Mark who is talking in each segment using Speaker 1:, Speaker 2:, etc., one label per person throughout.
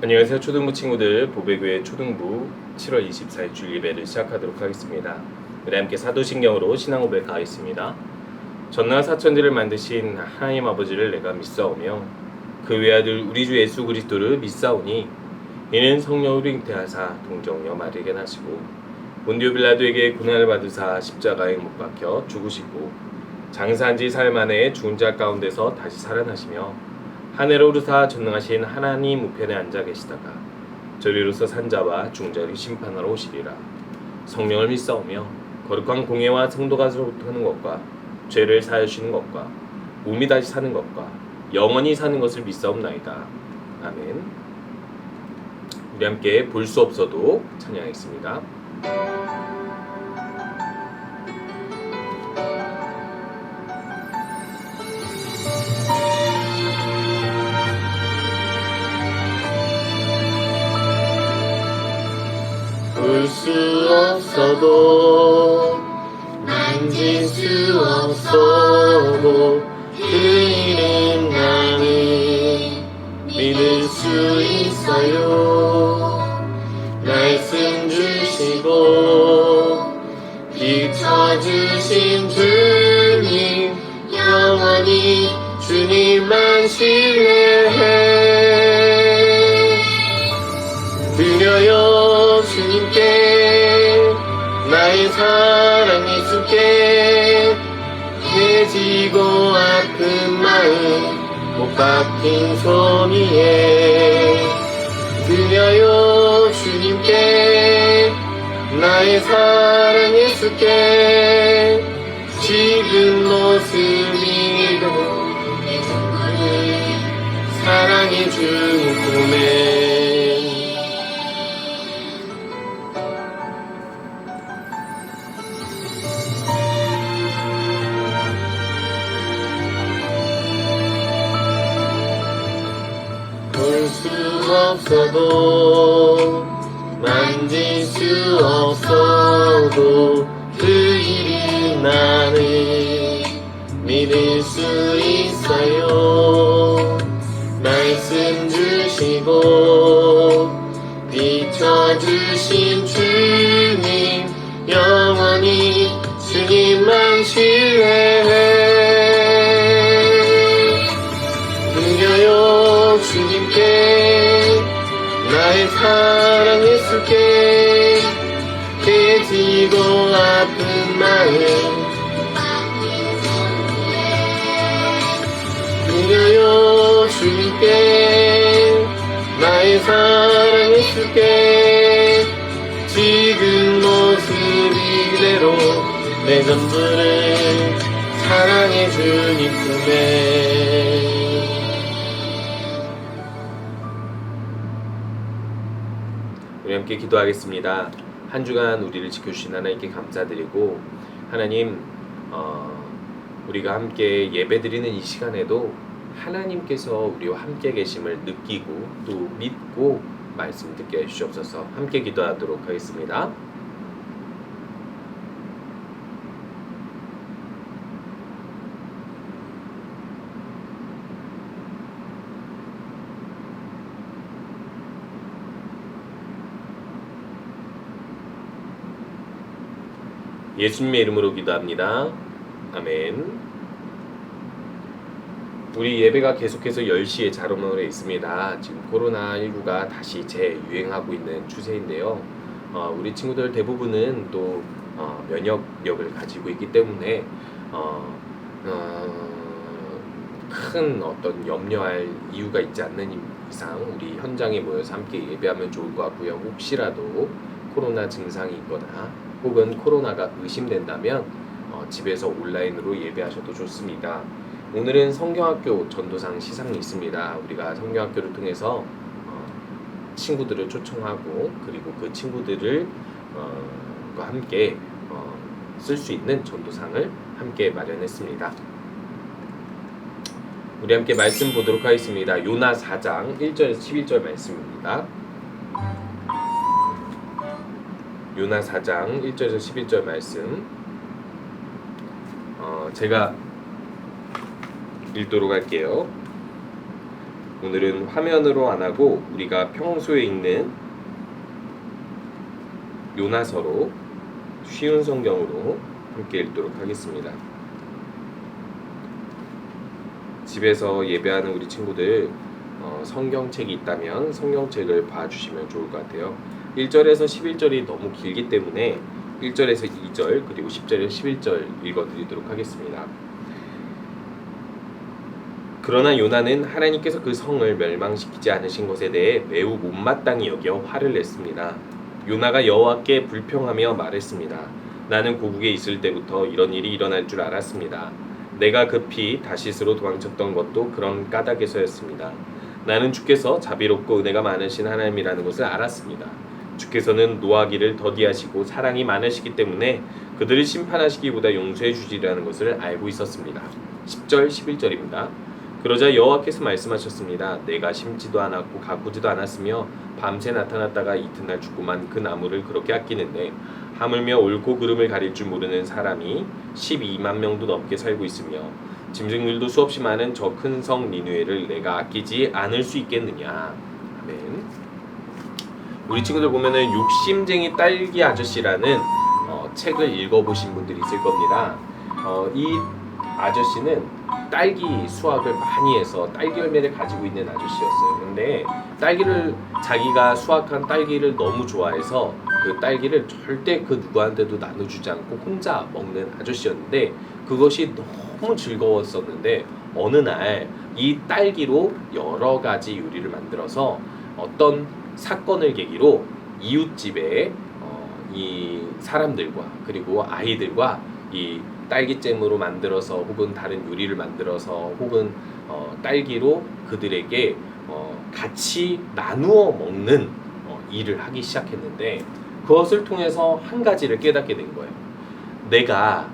Speaker 1: 안녕하세요 초등부 친구들, 보배교회 초등부 7월 24일 주일 예배를 시작하도록 하겠습니다. 우리 함께 사도신경으로 신앙 고백하겠습니다. 전능한 사천들을 만드신 하나님 아버지를 내가 믿사오며 그 외아들 우리 주 예수 그리스도를 믿사오니 이는 성령으로 잉태하사 동정녀 마리아에게 나시고 본디오 빌라도에게 고난을 받으사 십자가에 못 박혀 죽으시고 장사한 지 사흘 만에 죽은 자 가운데서 다시 살아나시며 하늘에 오르사 전능하신 하나님 우편에 앉아 계시다가 저리로서 산자와 중자를 심판하러 오시리라. 성령을 믿사오며 거룩한 공예와 성도가 서로하는 것과 죄를 사하여 주시는 것과 몸이 다시 사는 것과 영원히 사는 것을 믿사옵나이다. 아멘. 우리 함께 볼 수 없어도 찬양하겠습니다. 볼 수 없어도 만질 수 없어도 그 일은 나는 믿을 수 있어요. 말씀 주시고 비춰주신 주님 영원히 주님만 신뢰해 드려요 주님께 나의 사랑 예수께 내 지고 아픈 마음 못 박힌 손 위에 드려요 주님께 나의 사랑 예수께 지금 모습이도 내 전부를 사랑해 주는 꿈에 볼 수 없어도 만질 수 없어도 그 일은 나는 믿을 수 있어요. 말씀 주시고 비춰주신 주님 영원히 주님만 신뢰해 드려요 주님께 나의 사랑 예수께 깨지고 아픈 마음 드려요 주님께 나의 사랑 예수께 지금 모습 이대로 내 전부를 사랑해 주님 품에 우리 함께 기도하겠습니다. 한 주간 우리를 지켜주신 하나님께 감사드리고 하나님 우리가 함께 예배드리는 이 시간에도 하나님께서 우리와 함께 계심을 느끼고 또 믿고 말씀 듣게 해주시옵소서. 함께 기도하도록 하겠습니다. 예수님의 이름으로 기도합니다. 아멘. 우리 예배가 계속해서 10시에 자로문에 있습니다. 지금 코로나19가 다시 재유행하고 있는 추세인데요. 우리 친구들 대부분은 또 면역력을 가지고 있기 때문에 큰 어떤 염려할 이유가 있지 않는 이상 우리 현장에 모여서 함께 예배하면 좋을 것 같고요. 혹시라도 코로나 증상이 있거나 혹은 코로나가 의심된다면 집에서 온라인으로 예배하셔도 좋습니다. 오늘은 성경학교 전도상 시상이 있습니다. 우리가 성경학교를 통해서 친구들을 초청하고 그리고 그 친구들을 함께 쓸 수 있는 전도상을 함께 마련했습니다. 우리 함께 말씀 보도록 하겠습니다. 요나 4장 1절에서 11절 말씀입니다. 요나 4장 1절에서 11절 말씀 제가 읽도록 할게요. 오늘은 화면으로 안 하고 우리가 평소에 읽는 요나서로 쉬운 성경으로 함께 읽도록 하겠습니다. 집에서 예배하는 우리 친구들 성경책이 있다면 성경책을 봐주시면 좋을 것 같아요. 1절에서 11절이 너무 길기 때문에 1절에서 2절 그리고 10절에서 11절 읽어드리도록 하겠습니다. 그러나 요나는 하나님께서 그 성을 멸망시키지 않으신 것에 대해 매우 못마땅히 여겨 화를 냈습니다. 요나가 여호와께 불평하며 말했습니다. 나는 고국에 있을 때부터 이런 일이 일어날 줄 알았습니다. 내가 급히 다시스로 도망쳤던 것도 그런 까닭에서였습니다. 나는 주께서 자비롭고 은혜가 많으신 하나님이라는 것을 알았습니다. 주께서는 노하기를 더디하시고 사랑이 많으시기 때문에 그들을 심판하시기보다 용서해 주시리라는 것을 알고 있었습니다. 10절 11절입니다. 그러자 여호와께서 말씀하셨습니다. 내가 심지도 않았고 가꾸지도 않았으며 밤새 나타났다가 이튿날 죽고만 그 나무를 그렇게 아끼는데 하물며 옳고 그름을 가릴 줄 모르는 사람이 12만 명도 넘게 살고 있으며 짐승들도 수없이 많은 저 큰 성 니느웨를 내가 아끼지 않을 수 있겠느냐. 아멘. 우리 친구들 보면은 욕심쟁이 딸기 아저씨라는 책을 읽어보신 분들이 있을 겁니다. 이 아저씨는 딸기 수확을 많이 해서 딸기 열매를 가지고 있는 아저씨였어요. 그런데 자기가 수확한 딸기를 너무 좋아해서 그 딸기를 절대 그 누구한테도 나눠주지 않고 혼자 먹는 아저씨였는데 그것이 너무 즐거웠었는데 어느 날 이 딸기로 여러 가지 요리를 만들어서 어떤 사건을 계기로 이웃집에 이 사람들과 그리고 아이들과 이 딸기잼으로 만들어서 혹은 다른 요리를 만들어서 혹은 딸기로 그들에게 같이 나누어 먹는 일을 하기 시작했는데 그것을 통해서 한 가지를 깨닫게 된 거예요. 내가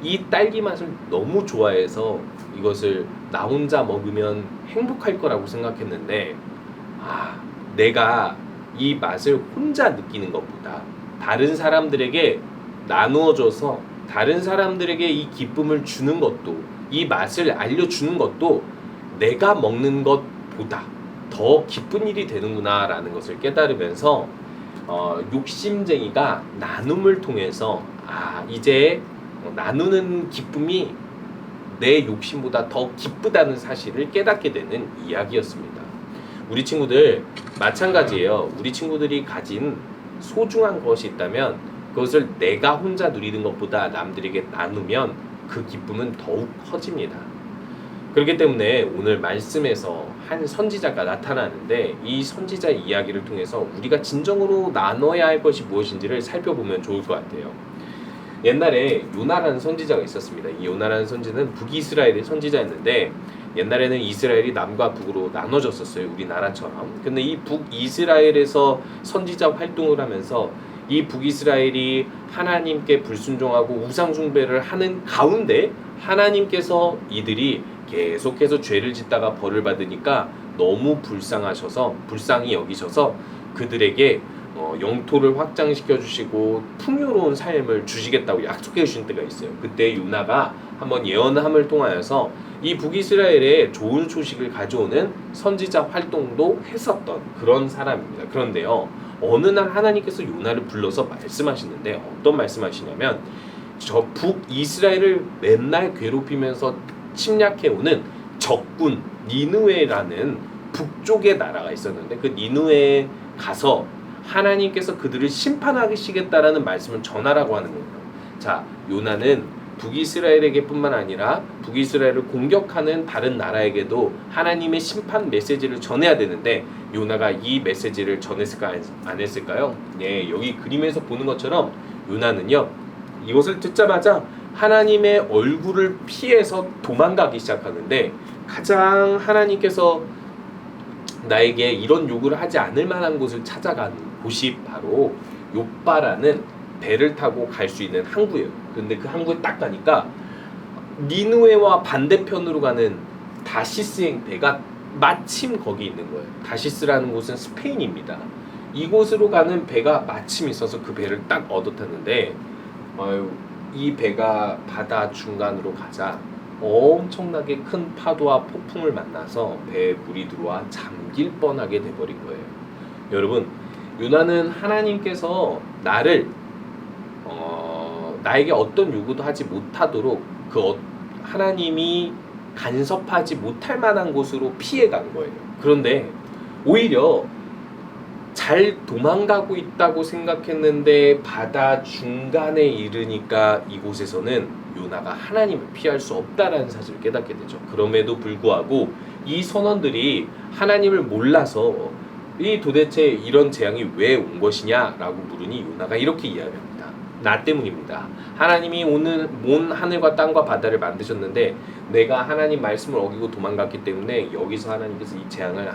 Speaker 1: 이 딸기 맛을 너무 좋아해서 이것을 나 혼자 먹으면 행복할 거라고 생각했는데 내가 이 맛을 혼자 느끼는 것보다 다른 사람들에게 나누어줘서 다른 사람들에게 이 기쁨을 주는 것도 이 맛을 알려주는 것도 내가 먹는 것보다 더 기쁜 일이 되는구나 라는 것을 깨달으면서 욕심쟁이가 나눔을 통해서 이제 나누는 기쁨이 내 욕심보다 더 기쁘다는 사실을 깨닫게 되는 이야기였습니다. 우리 친구들 마찬가지예요. 우리 친구들이 가진 소중한 것이 있다면 그것을 내가 혼자 누리는 것보다 남들에게 나누면 그 기쁨은 더욱 커집니다. 그렇기 때문에 오늘 말씀에서 한 선지자가 나타나는데 이 선지자의 이야기를 통해서 우리가 진정으로 나눠야 할 것이 무엇인지를 살펴보면 좋을 것 같아요. 옛날에 요나라는 선지자가 있었습니다. 이 요나라는 선지자는 북이스라엘의 선지자였는데 옛날에는 이스라엘이 남과 북으로 나눠졌었어요. 우리나라처럼. 근데 이 북이스라엘에서 선지자 활동을 하면서 이 북이스라엘이 하나님께 불순종하고 우상 숭배를 하는 가운데 하나님께서 이들이 계속해서 죄를 짓다가 벌을 받으니까 너무 불쌍히 여기셔서 그들에게 영토를 확장시켜 주시고 풍요로운 삶을 주시겠다고 약속해 주신 때가 있어요. 그때 요나가 한번 예언함을 통하여서 이 북이스라엘에 좋은 소식을 가져오는 선지자 활동도 했었던 그런 사람입니다. 그런데요, 어느 날 하나님께서 요나를 불러서 말씀하시는데 어떤 말씀하시냐면 저 북이스라엘을 맨날 괴롭히면서 침략해오는 적군 니느웨라는 북쪽의 나라가 있었는데 그 니느웨에 가서 하나님께서 그들을 심판하시겠다라는 말씀을 전하라고 하는 거예요. 자, 요나는 북이스라엘에게 뿐만 아니라 북이스라엘을 공격하는 다른 나라에게도 하나님의 심판 메시지를 전해야 되는데 요나가 이 메시지를 전했을까 안 했을까요? 네, 여기 그림에서 보는 것처럼 요나는요, 이것을 듣자마자 하나님의 얼굴을 피해서 도망가기 시작하는데 가장 하나님께서 나에게 이런 요구를 하지 않을 만한 곳을 찾아간 곳이 바로 욥바라는 배를 타고 갈 수 있는 항구예요. 근데 그 항구에 딱 가니까 니느웨와 반대편으로 가는 다시스행 배가 마침 거기 있는 거예요. 다시스라는 곳은 스페인입니다. 이곳으로 가는 배가 마침 있어서 그 배를 딱 얻어 탔는데 이 배가 바다 중간으로 가자 엄청나게 큰 파도와 폭풍을 만나서 배에 물이 들어와 잠길 뻔하게 돼버린 거예요. 여러분, 요나는 하나님께서 나에게 어떤 요구도 하지 못하도록 하나님이 간섭하지 못할 만한 곳으로 피해간 거예요. 그런데 오히려 잘 도망가고 있다고 생각했는데 바다 중간에 이르니까 이곳에서는 요나가 하나님을 피할 수 없다라는 사실을 깨닫게 되죠. 그럼에도 불구하고 이 선원들이 하나님을 몰라서 이 도대체 이런 재앙이 왜 온 것이냐라고 물으니 요나가 이렇게 이야기합니다. 나 때문입니다. 하나님이 오늘 온 하늘과 땅과 바다를 만드셨는데 내가 하나님 말씀을 어기고 도망갔기 때문에 여기서 하나님께서 이 재앙을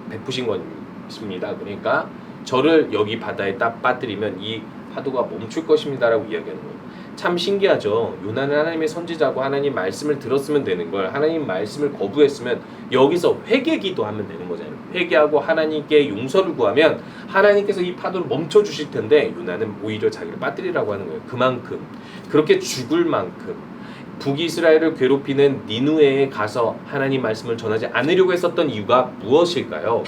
Speaker 1: 베푸신 것입니다. 그러니까 저를 여기 바다에 딱 빠뜨리면 이 파도가 멈출 것입니다라고 이야기하는 거예요. 참 신기하죠. 요나는 하나님의 선지자고 하나님 말씀을 들었으면 되는 걸 하나님 말씀을 거부했으면 여기서 회개 기도하면 되는 거잖아요. 회개하고 하나님께 용서를 구하면 하나님께서 이 파도를 멈춰 주실 텐데 요나는 오히려 자기를 빠뜨리라고 하는 거예요. 그만큼 그렇게 죽을 만큼 북이스라엘을 괴롭히는 니누에에 가서 하나님 말씀을 전하지 않으려고 했었던 이유가 무엇일까요?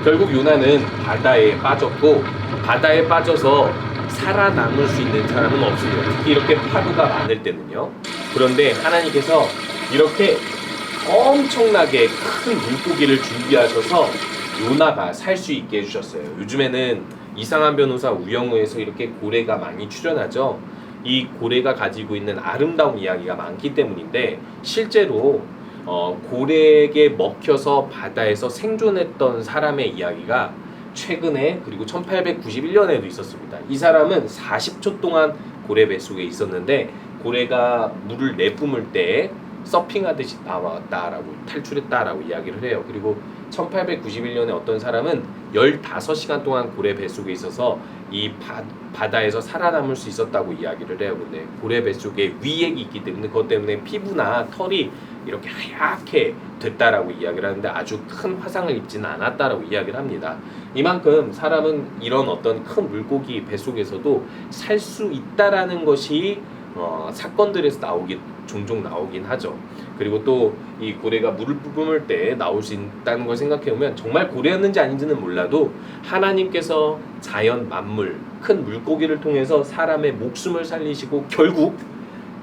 Speaker 1: 결국 요나는 바다에 빠졌고 바다에 빠져서 살아남을 수 있는 사람은 없습니다. 특히 이렇게 파도가 많을 때는요. 그런데 하나님께서 이렇게 엄청나게 큰 물고기를 준비하셔서 요나가 살 수 있게 해주셨어요. 요즘에는 이상한 변호사 우영우에서 이렇게 고래가 많이 출연하죠. 이 고래가 가지고 있는 아름다운 이야기가 많기 때문인데 실제로 고래에게 먹혀서 바다에서 생존했던 사람의 이야기가 최근에 그리고 1891년에도 있었습니다. 이 사람은 40초 동안 고래 뱃속에 있었는데 고래가 물을 내뿜을 때 서핑하듯이 나왔다라고 탈출했다라고 이야기를 해요. 그리고 1891년에 어떤 사람은 15시간 동안 고래 뱃속에 있어서 이 바다에서 살아남을 수 있었다고 이야기를 해요. 근데 고래 뱃속에 위액이 있기 때문에 그것 때문에 피부나 털이 이렇게 하얗게 됐다라고 이야기를 하는데 아주 큰 화상을 입지는 않았다라고 이야기를 합니다. 이만큼 사람은 이런 어떤 큰 물고기 뱃속에서도 살 수 있다라는 것이 사건들에서 종종 나오긴 하죠. 그리고 또 이 고래가 물을 뿜을 때 나올 수 있다는 걸 생각해보면 정말 고래였는지 아닌지는 몰라도 하나님께서 자연 만물 큰 물고기를 통해서 사람의 목숨을 살리시고 결국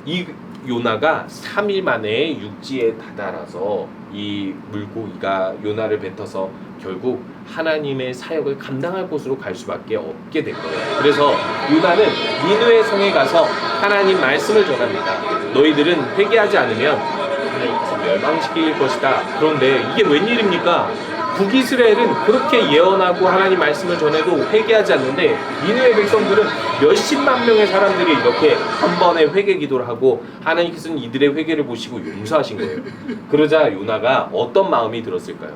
Speaker 1: 이 요나가 3일 만에 육지에 다다라서 이 물고기가 요나를 뱉어서 결국 하나님의 사역을 감당할 곳으로 갈 수밖에 없게 된 거예요. 그래서 요나는 니느웨 성에 가서 하나님 말씀을 전합니다. 너희들은 회개하지 않으면 하나님께서 멸망시킬 것이다. 그런데 이게 웬일입니까? 북이스라엘은 그렇게 예언하고 하나님 말씀을 전해도 회개하지 않는데 니느웨 백성들은 몇십만 명의 사람들이 이렇게 한 번에 회개 기도를 하고 하나님께서는 이들의 회개를 보시고 용서하신 거예요. 그러자 요나가 어떤 마음이 들었을까요?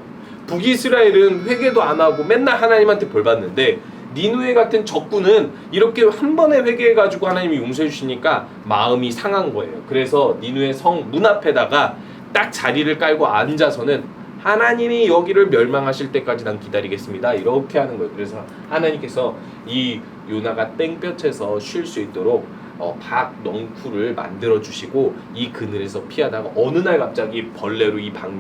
Speaker 1: 북이스라엘은 회개도 안 하고 맨날 하나님한테 벌 받는데 니느웨 같은 적군은 이렇게 한 번에 회개해가지고 하나님이 용서해 주시니까 마음이 상한 거예요. 그래서 니느웨 성 문 앞에다가 딱 자리를 깔고 앉아서는 하나님이 여기를 멸망하실 때까지 난 기다리겠습니다. 이렇게 하는 거예요. 그래서 하나님께서 이 요나가 땡볕에서 쉴 수 있도록 박 넝쿨을 만들어 주시고 이 그늘에서 피하다가 어느 날 갑자기 벌레로 이 박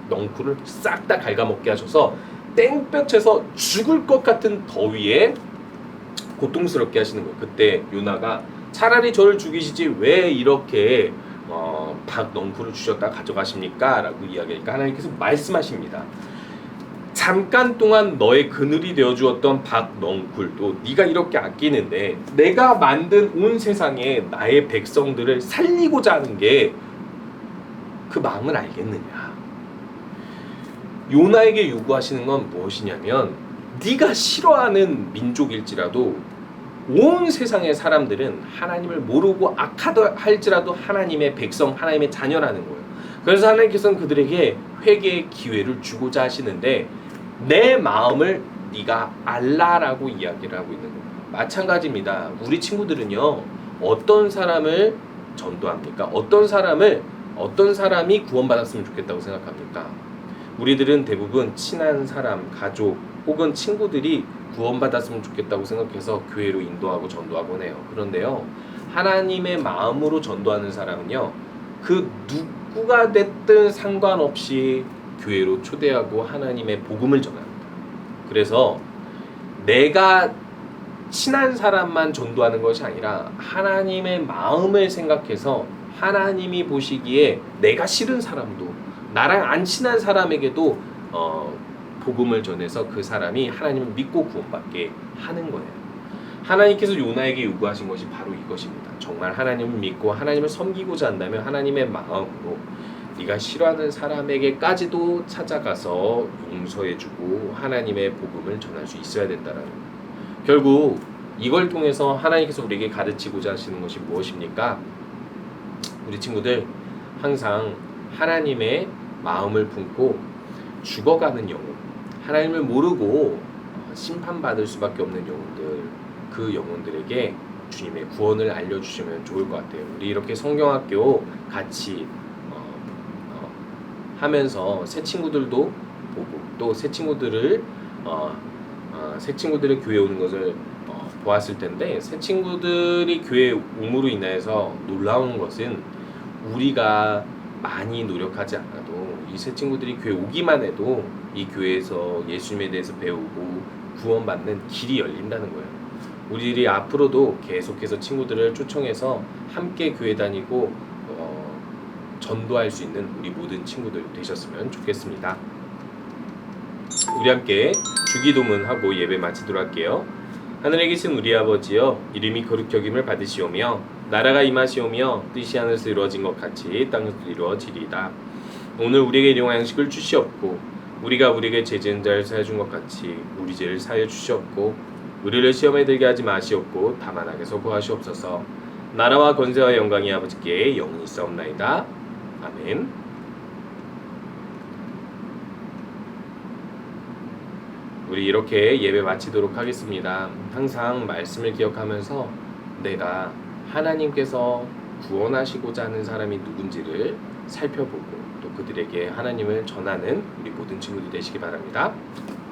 Speaker 1: 넝쿨을 싹 다 갉아먹게 하셔서 땡볕에서 죽을 것 같은 더위에 고통스럽게 하시는 거예요. 그때 요나가 차라리 저를 죽이시지 왜 이렇게 박 넝쿨을 주셨다 가져가십니까? 라고 이야기하니까 하나님께서 말씀하십니다. 잠깐 동안 너의 그늘이 되어주었던 박 넝쿨도 네가 이렇게 아끼는데 내가 만든 온 세상에 나의 백성들을 살리고자 하는 게 그 마음을 알겠느냐. 요나에게 요구하시는 건 무엇이냐면 네가 싫어하는 민족일지라도 온 세상의 사람들은 하나님을 모르고 악하다 할지라도 하나님의 백성, 하나님의 자녀라는 거예요. 그래서 하나님께서는 그들에게 회개의 기회를 주고자 하시는데 내 마음을 네가 알라라고 이야기를 하고 있는 거예요. 마찬가지입니다. 우리 친구들은요, 어떤 사람을 전도합니까? 어떤 사람이 구원받았으면 좋겠다고 생각합니까? 우리들은 대부분 친한 사람, 가족 혹은 친구들이 구원받았으면 좋겠다고 생각해서 교회로 인도하고 전도하곤 해요. 그런데요, 하나님의 마음으로 전도하는 사람은요, 그 누구가 됐든 상관없이 교회로 초대하고 하나님의 복음을 전합니다. 그래서 내가 친한 사람만 전도하는 것이 아니라 하나님의 마음을 생각해서 하나님이 보시기에 내가 싫은 사람도, 나랑 안 친한 사람에게도 복음을 전해서 그 사람이 하나님을 믿고 구원받게 하는 거예요. 하나님께서 요나에게 요구하신 것이 바로 이것입니다. 정말 하나님을 믿고 하나님을 섬기고자 한다면 하나님의 마음으로 네가 싫어하는 사람에게까지도 찾아가서 용서해주고 하나님의 복음을 전할 수 있어야 된다는 거예요. 결국 이걸 통해서 하나님께서 우리에게 가르치고자 하시는 것이 무엇입니까? 우리 친구들, 항상 하나님의 마음을 품고 죽어가는 영혼, 하나님을 모르고 심판받을 수밖에 없는 영혼들, 그 영혼들에게 주님의 구원을 알려주시면 좋을 것 같아요. 우리 이렇게 성경학교 같이 하면서 새 친구들도 보고 또 새 친구들을 새 친구들이 교회에 오는 것을 보았을 텐데, 새 친구들이 교회에 옴으로 인해서 놀라운 것은 우리가 많이 노력하지 않아도 이 새 친구들이 교회 오기만 해도 이 교회에서 예수님에 대해서 배우고 구원받는 길이 열린다는 거예요. 우리들이 앞으로도 계속해서 친구들을 초청해서 함께 교회 다니고 전도할 수 있는 우리 모든 친구들 되셨으면 좋겠습니다. 우리 함께 주기도문 하고 예배 마치도록 할게요. 하늘에 계신 우리 아버지여, 이름이 거룩히 여김을 받으시오며 나라가 임하시오며 뜻이 하늘에서 이루어진 것 같이 땅에서 이루어지리이다. 오늘 우리에게 일용할 양식을 주시옵고 우리가 우리에게 죄 지은 자를 사하여 준 것 같이 우리 죄를 사하여 주시옵고 우리를 시험에 들게 하지 마시옵고 다만 악에서 구하시옵소서. 나라와 권세와 영광이 아버지께 영원히 있사옵나이다. 아멘. 우리 이렇게 예배 마치도록 하겠습니다. 항상 말씀을 기억하면서 내가 하나님께서 구원하시고자 하는 사람이 누군지를 살펴보고 또 그들에게 하나님을 전하는 우리 모든 친구들이 되시기 바랍니다.